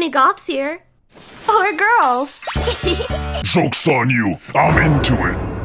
any goths here. Or girls. Joke's on you. I'm into it.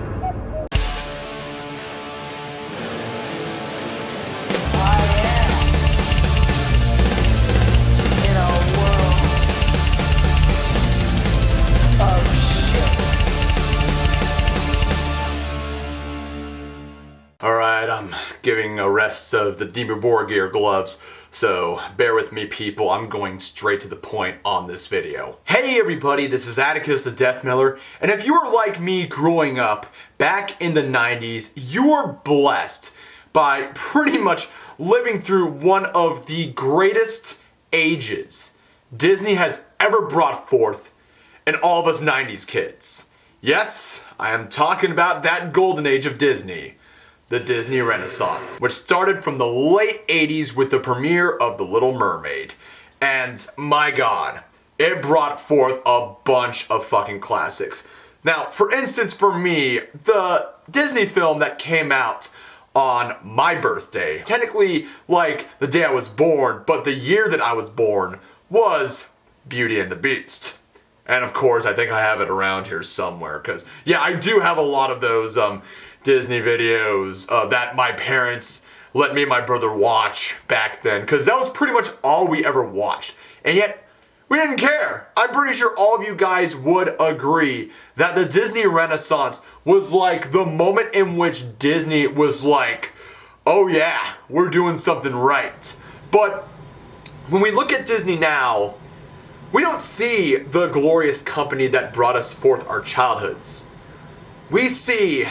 Alright, I'm giving a rest of the Dimmu Borgir gloves, so bear with me people, I'm going straight to the point on this video. Hey everybody, this is Atticus the Death Miller, and if you were like me growing up back in the 90s, you were blessed by pretty much living through one of the greatest ages Disney has ever brought forth in all of us 90s kids. Yes, I am talking about that golden age of Disney. The Disney Renaissance, which started from the late 80s with the premiere of The Little Mermaid. And my god, it brought forth a bunch of fucking classics. Now, for instance, for me, the Disney film that came out on my birthday, technically like the day I was born, but the year that I was born was Beauty and the Beast. And of course, I think I have it around here somewhere, because yeah, I do have a lot of those Disney videos that my parents let me and my brother watch back then, because that was pretty much all we ever watched, and yet we didn't care. I'm pretty sure all of you guys would agree that the Disney Renaissance was like the moment in which Disney was like, oh yeah, we're doing something right. But when we look at Disney now, we don't see the glorious company that brought us forth our childhoods. We see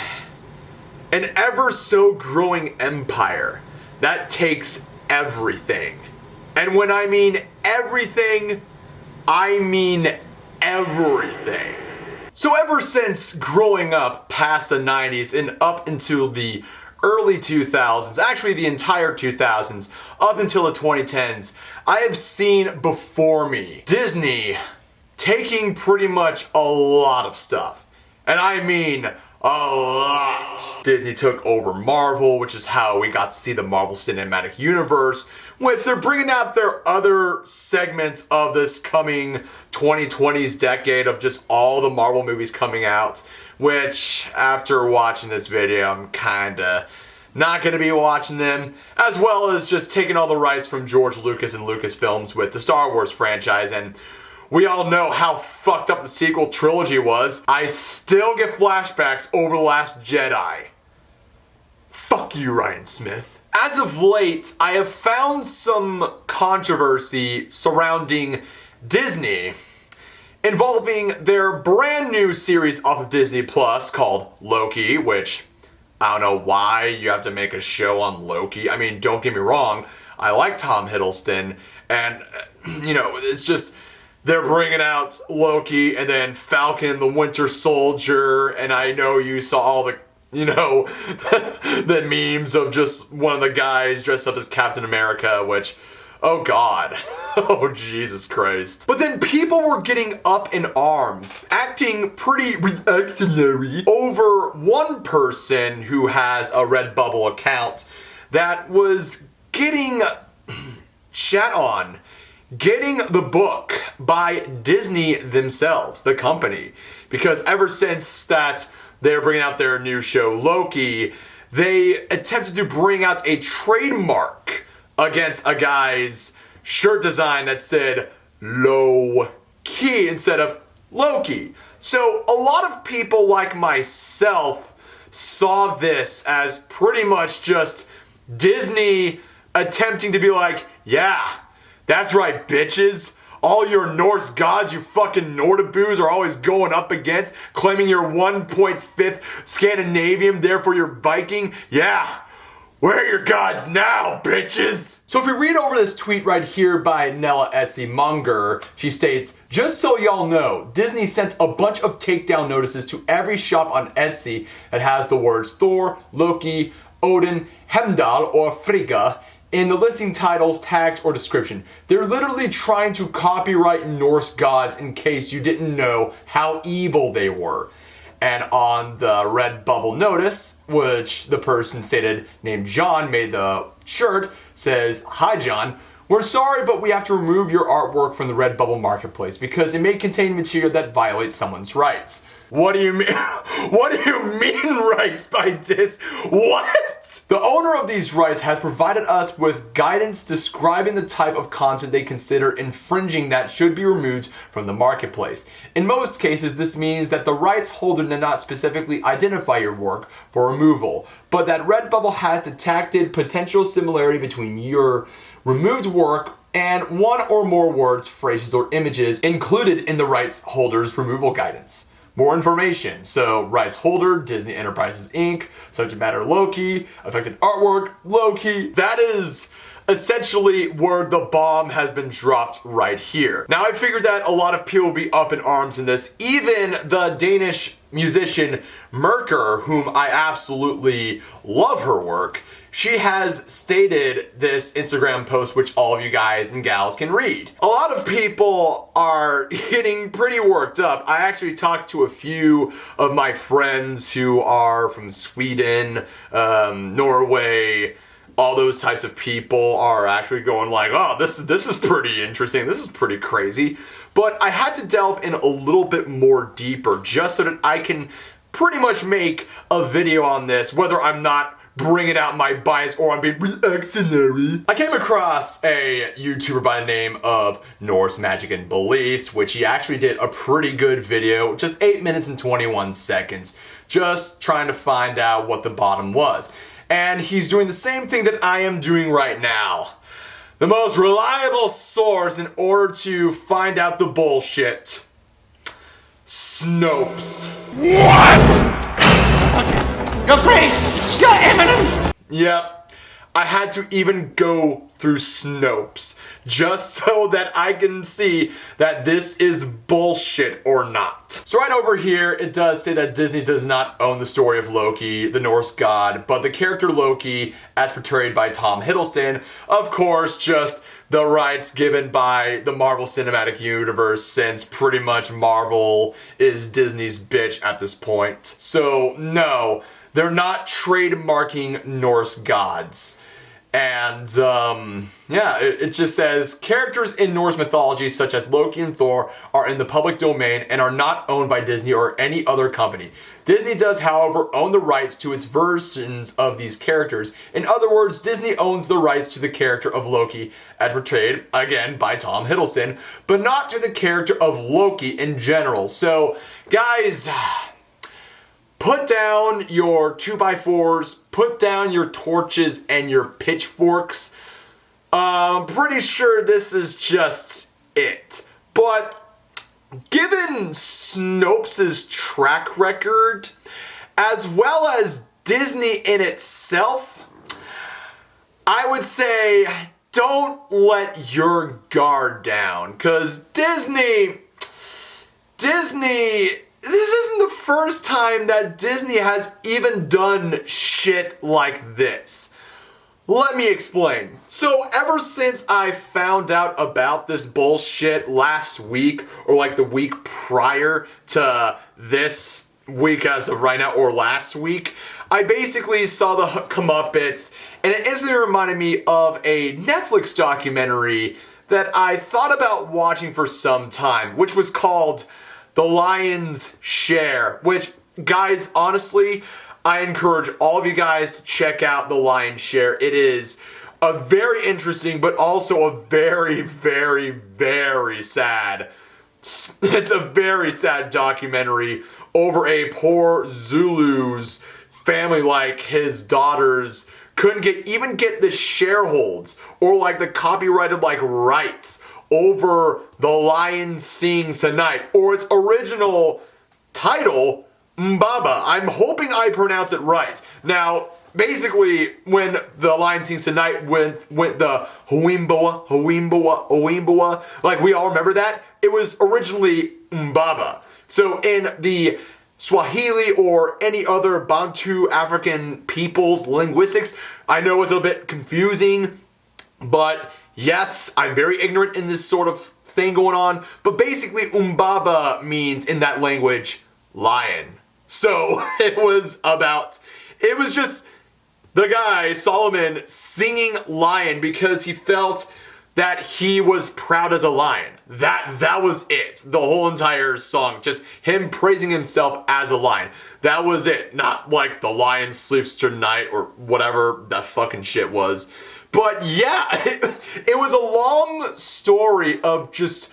an ever so growing empire that takes everything. And when I mean everything, I mean everything. So ever since growing up past the 90s and up into the early 2000s, actually the entire 2000s, up until the 2010s, I have seen before me Disney taking pretty much a lot of stuff. And I mean a lot. Disney took over Marvel, which is how we got to see the Marvel Cinematic Universe, which they're bringing out their other segments of this coming 2020s decade of just all the Marvel movies coming out, which after watching this video, I'm kinda not gonna be watching them, as well as just taking all the rights from George Lucas and Lucasfilms with the Star Wars franchise, and we all know how fucked up the sequel trilogy was. I still get flashbacks over The Last Jedi. Fuck you, Ryan Smith. As of late, I have found some controversy surrounding Disney involving their brand new series off of Disney Plus called Loki, which I don't know why you have to make a show on Loki. I mean, don't get me wrong, I like Tom Hiddleston, and you know, it's just they're bringing out Loki and then Falcon and the Winter Soldier, and I know you saw all the, you know, the memes of just one of the guys dressed up as Captain America, which, oh god, oh Jesus Christ. But then people were getting up in arms, acting pretty reactionary over one person who has a Redbubble account that was getting shat on, getting the book by Disney themselves, the company. Because ever since that they're bringing out their new show Loki, they attempted to bring out a trademark against a guy's shirt design that said low-key instead of Loki. So a lot of people like myself saw this as pretty much just Disney attempting to be like, yeah, that's right, bitches. All your Norse gods you fucking Nordaboos are always going up against, claiming you're 1.5 Scandinavian, therefore you're Viking. Yeah, where are your gods now, bitches? So if we read over this tweet right here by Nella Etsy Munger, she states, just so y'all know, Disney sent a bunch of takedown notices to every shop on Etsy that has the words Thor, Loki, Odin, Heimdall, or Frigga in the listing titles, tags, or description. They're literally trying to copyright Norse gods in case you didn't know how evil they were. And on the Redbubble notice, which the person stated named John made the shirt, says, "Hi John, We're sorry, but we have to remove your artwork from the Redbubble marketplace because it may contain material that violates someone's rights. What do you mean? What do you mean rights by this? What? The owner of these rights has provided us with guidance describing the type of content they consider infringing that should be removed from the marketplace. In most cases, this means that the rights holder did not specifically identify your work for removal, but that Redbubble has detected potential similarity between your removed work and one or more words, phrases, or images included in the rights holder's removal guidance. More information. So, rights holder, Disney Enterprises Inc., subject matter Loki, affected artwork, Loki. That is essentially where the bomb has been dropped right here. Now, I figured that a lot of people will be up in arms in this. Even the Danish musician Merker, whom I absolutely love her work, she has stated this Instagram post, which all of you guys and gals can read. A lot of people are getting pretty worked up. I actually talked to a few of my friends who are from Sweden, Norway. All those types of people are actually going like, oh, this is pretty interesting. This is pretty crazy. But I had to delve in a little bit more deeper just so that I can pretty much make a video on this, whether I'm not bringing out my bias or I'm being reactionary. I came across a YouTuber by the name of Norse Magic and Beliefs, which he actually did a pretty good video, just 8 minutes and 21 seconds, just trying to find out what the bottom was. And he's doing the same thing that I am doing right now. The most reliable source in order to find out the bullshit. Snopes. What? Your Grace! Your Eminence! Yep. I had to even go through Snopes just so that I can see that this is bullshit or not. So right over here, it does say that Disney does not own the story of Loki, the Norse god, but the character Loki, as portrayed by Tom Hiddleston, of course, just the rights given by the Marvel Cinematic Universe, since pretty much Marvel is Disney's bitch at this point. So no, they're not trademarking Norse gods. And, yeah, it just says, characters in Norse mythology such as Loki and Thor are in the public domain and are not owned by Disney or any other company. Disney does, however, own the rights to its versions of these characters. In other words, Disney owns the rights to the character of Loki, as portrayed, again, by Tom Hiddleston, but not to the character of Loki in general. So, guys, put down your 2x4s, put down your torches and your pitchforks. I'm pretty sure this is just it. But given Snopes' track record, as well as Disney in itself, I would say don't let your guard down. Because Disney, this isn't the first time that Disney has even done shit like this. Let me explain. So ever since I found out about this bullshit last week, or like the week prior to this week as of right now, or last week, I basically saw the comeuppance, and it instantly reminded me of a Netflix documentary that I thought about watching for some time, which was called The Lion's Share, which, guys, honestly, I encourage all of you guys to check out The Lion's Share. It is a very interesting, but also a very, very, very sad. It's a very sad documentary over a poor Zulu's family, like his daughters couldn't even get the shareholds or like the copyrighted like rights over The Lion Sings Tonight, or its original title, Mbaba. I'm hoping I pronounce it right. Now, basically, when The Lion Sings Tonight went the Huimbawa, like we all remember that, it was originally Mbaba. So in the Swahili or any other Bantu African people's linguistics, I know it's a bit confusing, but yes, I'm very ignorant in this sort of thing going on, but basically Umbaba means in that language, lion. So it was just the guy, Solomon, singing lion because he felt that he was proud as a lion. That was it. The whole entire song, just him praising himself as a lion. That was it. Not like the lion sleeps tonight or whatever that fucking shit was. But yeah, it was a long story of just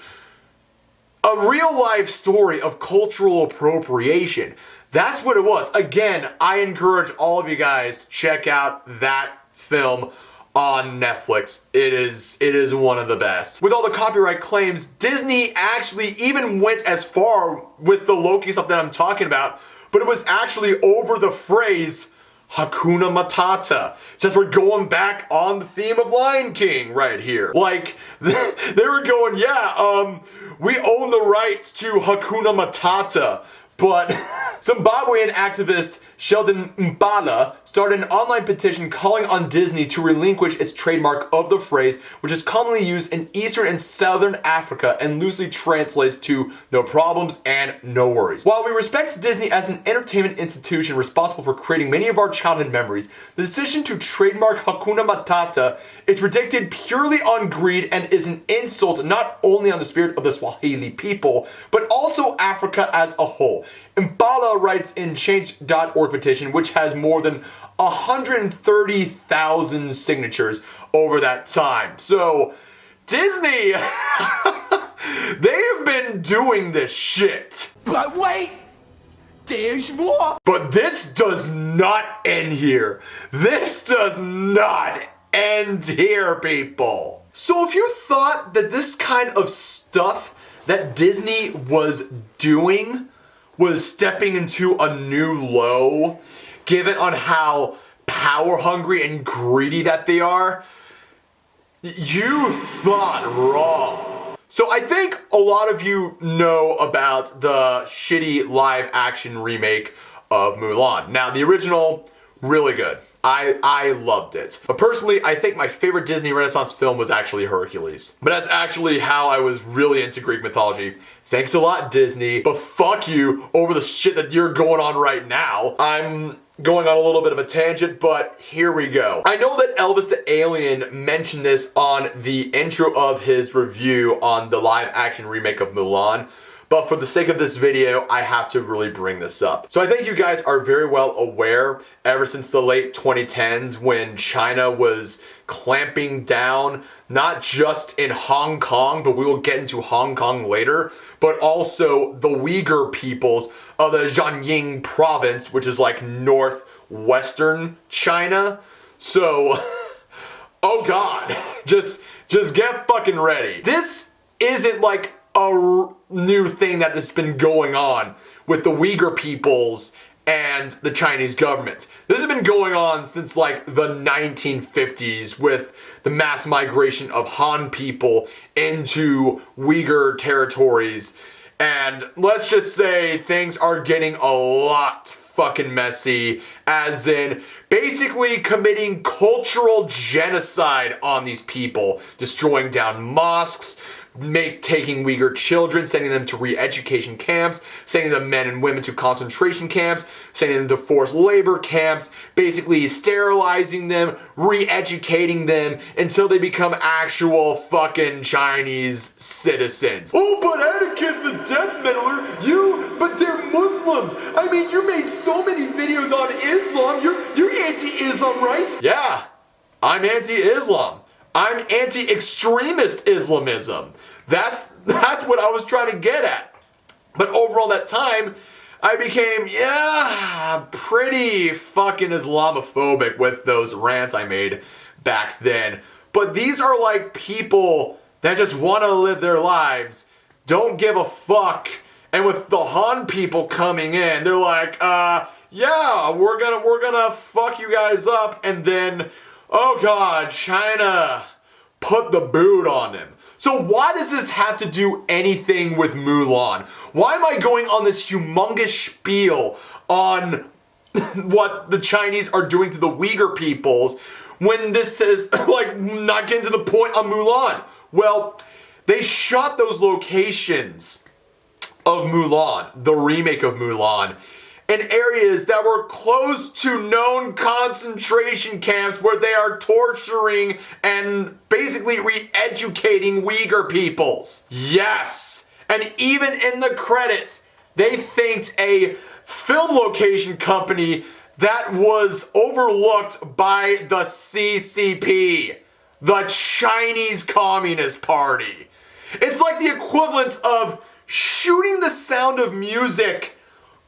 a real life story of cultural appropriation. That's what it was. Again, I encourage all of you guys to check out that film on Netflix. It is one of the best. With all the copyright claims, Disney actually even went as far with the Loki stuff that I'm talking about, but it was actually over the phrase Hakuna Matata. Since we're going back on the theme of Lion King right here. Like, they were going, yeah, we own the rights to Hakuna Matata. But Zimbabwean activist Sheldon Mbala started an online petition calling on Disney to relinquish its trademark of the phrase, which is commonly used in Eastern and Southern Africa and loosely translates to no problems and no worries. While we respect Disney as an entertainment institution responsible for creating many of our childhood memories, the decision to trademark Hakuna Matata is predicted purely on greed and is an insult not only on the spirit of the Swahili people, but also Africa as a whole. Mbala writes in Change.org petition, which has more than 130,000 signatures over that time. So, Disney, they have been doing this shit. But wait! There's more! But this does not end here. This does not end here, people. So if you thought that this kind of stuff that Disney was doing was stepping into a new low, given on how power hungry and greedy that they are, you thought wrong. So I think a lot of you know about the shitty live action remake of Mulan. Now, the original, really good. I loved it. But personally, I think my favorite Disney Renaissance film was actually Hercules. But that's actually how I was really into Greek mythology. Thanks a lot, Disney. But fuck you over the shit that you're going on right now. I'm going on a little bit of a tangent, but here we go. I know that Elvis the Alien mentioned this on the intro of his review on the live action remake of Mulan. But for the sake of this video, I have to really bring this up. So I think you guys are very well aware, ever since the late 2010s when China was clamping down, not just in Hong Kong, but we will get into Hong Kong later, but also the Uyghur peoples of the Jiangyin province, which is like northwestern China. So, oh god, just get fucking ready. This isn't like a new thing that has been going on with the Uyghur peoples and the Chinese government. This has been going on since like the 1950s with the mass migration of Han people into Uyghur territories. And let's just say things are getting a lot fucking messy, as in basically committing cultural genocide on these people, destroying down mosques, taking Uyghur children, sending them to re-education camps, sending the men and women to concentration camps, sending them to forced labor camps, basically sterilizing them, re-educating them until they become actual fucking Chinese citizens. Oh, but Atticus the Death Meddler, but they're Muslims. I mean, you made so many videos on Islam. You're anti-Islam, right? Yeah, I'm anti-Islam. I'm anti-extremist Islamism. That's what I was trying to get at. But overall that time, I became, pretty fucking Islamophobic with those rants I made back then. But these are like people that just want to live their lives, don't give a fuck. And with the Han people coming in, they're like, yeah, we're gonna fuck you guys up, and then, oh god, China put the boot on him. So why does this have to do anything with Mulan? Why am I going on this humongous spiel on what the Chinese are doing to the Uyghur peoples when this is, like, not getting to the point on Mulan? Well, they shot those locations of Mulan, the remake of Mulan, in areas that were close to known concentration camps where they are torturing and basically re-educating Uyghur peoples. Yes! And even in the credits, they thanked a film location company that was overlooked by the CCP, the Chinese Communist Party. It's like the equivalent of shooting The Sound of Music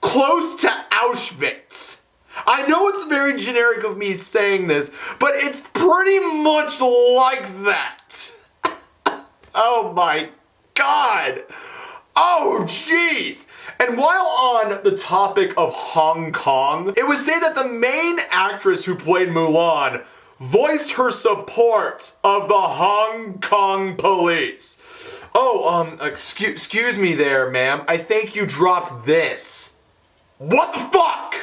close to Auschwitz. I know it's very generic of me saying this, but it's pretty much like that. Oh my God. Oh jeez. And while on the topic of Hong Kong, it was said that the main actress who played Mulan voiced her support of the Hong Kong police. Oh, excuse me there, ma'am. I think you dropped this. What the fuck?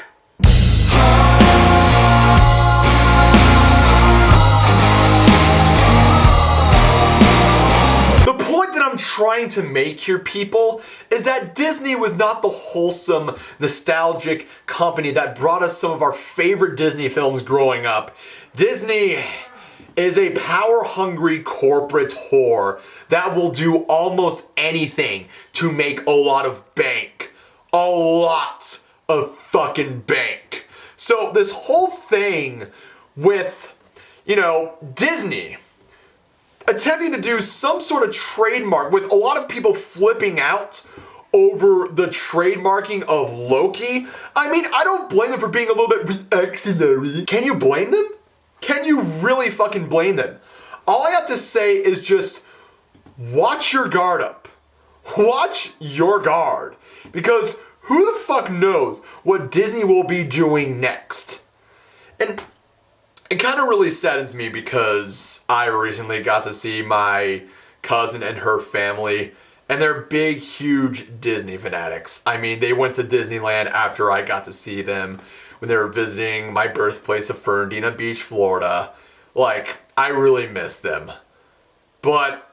The point that I'm trying to make here, people, is that Disney was not the wholesome, nostalgic company that brought us some of our favorite Disney films growing up. Disney is a power-hungry corporate whore that will do almost anything to make a lot of bank. A lot of fucking bank. So this whole thing with, Disney attempting to do some sort of trademark, with a lot of people flipping out over the trademarking of Loki. I mean, I don't blame them for being a little bit reactionary. Can you blame them? Can you really fucking blame them? All I have to say is just watch your guard up. Watch your guard. Because who the fuck knows what Disney will be doing next? And it kind of really saddens me because I recently got to see my cousin and her family, and they're big, huge Disney fanatics. I mean, they went to Disneyland after I got to see them when they were visiting my birthplace of Fernandina Beach, Florida. Like, I really miss them. But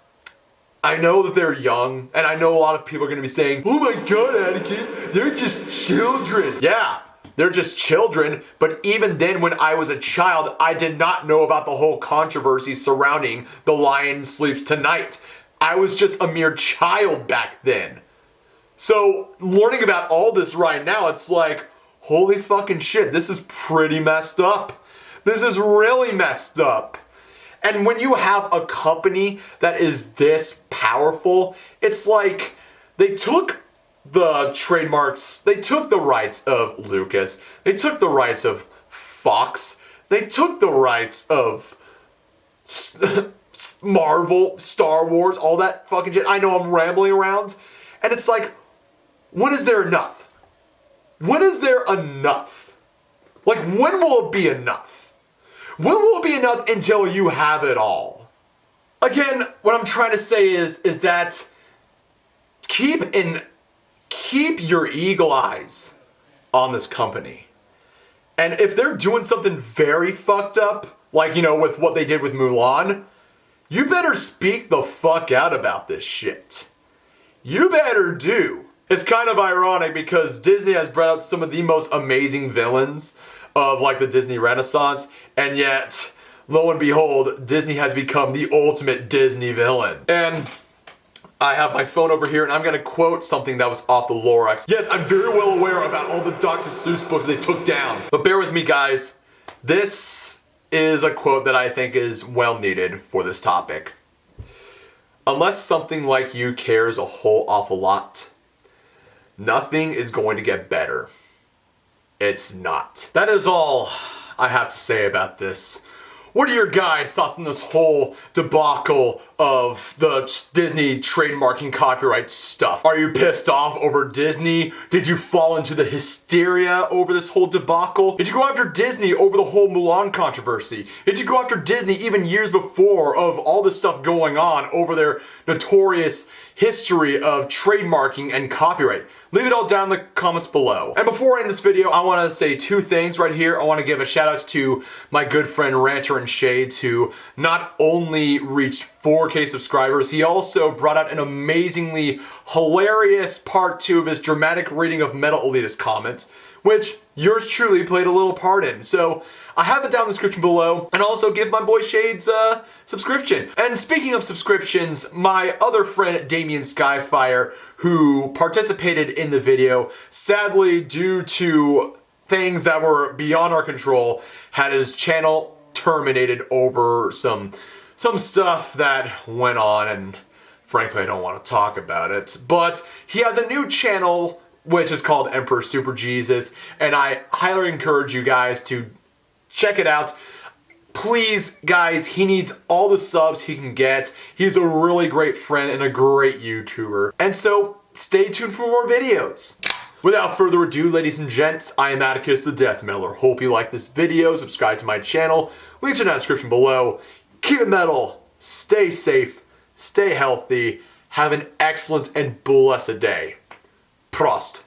I know that they're young, and I know a lot of people are going to be saying, "Oh my God, Atticus, they're just children." Yeah, they're just children, but even then when I was a child, I did not know about the whole controversy surrounding The Lion Sleeps Tonight. I was just a mere child back then. So, learning about all this right now, it's like, holy fucking shit, this is pretty messed up. This is really messed up. And when you have a company that is this powerful, it's like they took the trademarks, they took the rights of Lucas, they took the rights of Fox, they took the rights of Marvel, Star Wars, all that fucking shit. I know I'm rambling around. And it's like, when is there enough? When is there enough? Like, when will it be enough? When will it be enough until you have it all? Again, what I'm trying to say is that keep your eagle eyes on this company. And if they're doing something very fucked up, like, with what they did with Mulan, you better speak the fuck out about this shit. You better do. It's kind of ironic because Disney has brought out some of the most amazing villains of like the Disney Renaissance, and yet, lo and behold, Disney has become the ultimate Disney villain. And I have my phone over here, and I'm gonna quote something that was off the Lorax. Yes, I'm very well aware about all the Dr. Seuss books they took down. But bear with me, guys. This is a quote that I think is well needed for this topic. Unless something like you cares a whole awful lot, nothing is going to get better. It's not. That is all I have to say about this. What are your guys' thoughts on this whole debacle of the Disney trademarking copyright stuff? Are you pissed off over Disney? Did you fall into the hysteria over this whole debacle? Did you go after Disney over the whole Mulan controversy? Did you go after Disney even years before of all this stuff going on over their notorious history of trademarking and copyright? Leave it all down in the comments below. And before I end this video, I want to say two things right here. I want to give a shout out to my good friend Ranter and Shades, who not only reached 4K subscribers. He also brought out an amazingly hilarious part 2 of his dramatic reading of Metal Elitist comments, which yours truly played a little part in. So I have it down in the description below, and also give my boy Shades a subscription. And speaking of subscriptions, my other friend Damien Skyfire, who participated in the video, sadly due to things that were beyond our control, had his channel terminated over some stuff that went on, and frankly I don't want to talk about it. But he has a new channel which is called Emperor Super Jesus, and I highly encourage you guys to check it out. Please, guys, he needs all the subs he can get. He's a really great friend and a great YouTuber. And so, stay tuned for more videos. Without further ado, ladies and gents, I am Atticus the Death Miller. Hope you like this video, subscribe to my channel, links are in the description below. Keep it metal, stay safe, stay healthy, have an excellent and blessed day. Prost.